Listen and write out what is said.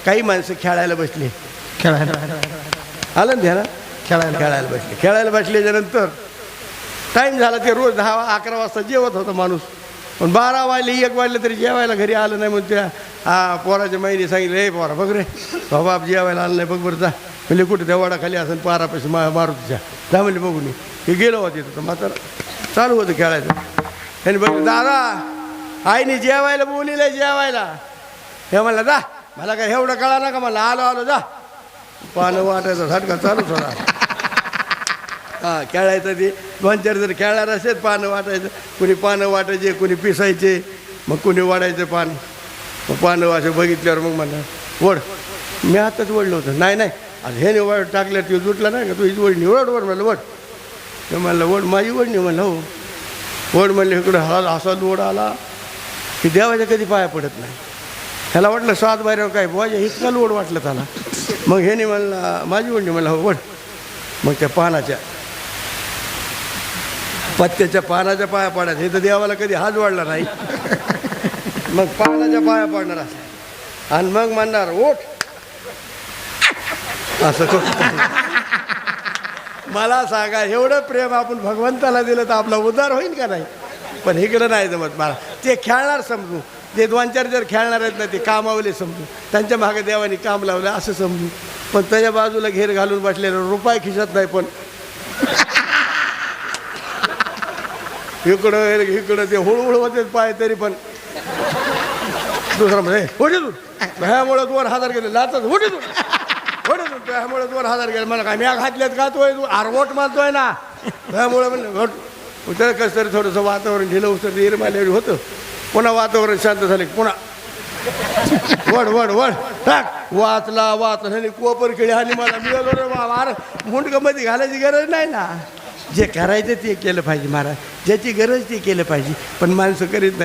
काही माणसं खेळायला बसली, खेळायला आलं ना ध्याना, खेळायला खेळायला बसल्याच्या नंतर टाईम झाला. ते रोज 10-11 वाजता जेवत होतं माणूस, पण 12 वाजले 1 वाजले तरी जेवायला घरी आलं नाही. म्हणून त्या पोराच्या माईने सांगितलं, हे पोरा बघ रे, बाबा जेवायला आलं नाही, बघ बरं जा. म्हणजे कुठे त्या वडाखाली असं पारापाशी मारुतीच्या जा म्हणले बघून. हे गेलो होते तर म्हातारा चालू होतं खेळायचं. त्यांनी बघ दादा आईने जेवायला बोलिलं जेवायला. हे म्हणलं जा, मला काय एवढं कळा ना का, म्हणलं आलो जा. पानं वाटायचं झटका चालूच होता. हां खेळायचं ते 2-4 जर खेळणार असेल पानं वाटायचं. कुणी पानं वाटायचे, कुणी पिसायचे, मग कुणी वाढायचं पान. मग पानं असे बघितल्यावर मग म्हणलं वड. मी आताच वडलं होतं. नाही आता हे वड टाकलं ते जुटला नाही का, तू हीच वडणी वड म्हणलं वड. ते म्हणलं वड माझी वडणी. म्हणलं हो वड. म्हणलं इकडं असा लोड आला की देवाच्या कधी पाया पडत नाही. ह्याला वाटलं 7 बाहेर काय बुवाच्या इतका लोड वाटलं त्याला. मग ह्याने म्हणलं माझी वडणी. म्हणलं हो वड. मग त्या पानाच्या पत्त्याच्या पानाच्या पाया पडायचं. हे तर देवाला कधी हात वाढला नाही. मग पानाच्या पाया पडणार असं आणि मग म्हणणार ओठ असं करू. मला सांगा एवढं प्रेम आपण भगवंताला दिलं तर आपला उद्धार होईल का नाही. पण इकडं नाही जमत मला. ते खेळणार समजू, ते 2-4 जर खेळणार आहेत ना ते कामावले समजू, त्यांच्या मागे देवाने काम लावलं असं समजू. पण त्याच्या बाजूला घेर घालून बसलेलं रुपये खिशात नाही, पण इकडं ते हुळहुळ होते पाय तरी पण दुसरा म्हणजे होटीतून ह्यामुळे 2000 गेले लाचत होटीतून ह्यामुळे 2000 गेले. मला काय मी घातल्यात का तोय आरवोट मानतोय ना ह्यामुळे म्हणलं त्याला कसं तरी थोडंसं वातावरण ढिलं उसर इरमाल्यावर होतं. पुन्हा वातावरण शांत झाले, पुन्हा वड वड वड टाक वाचला कोपर केळी आणि मला मिळालो रे बाबा. अरे मुंडकमध्ये घालायची गरज नाही ना. जे करायचं ते केलं पाहिजे महाराज, ज्याची गरज ते केलं पाहिजे. पण माणसं करीत नाही.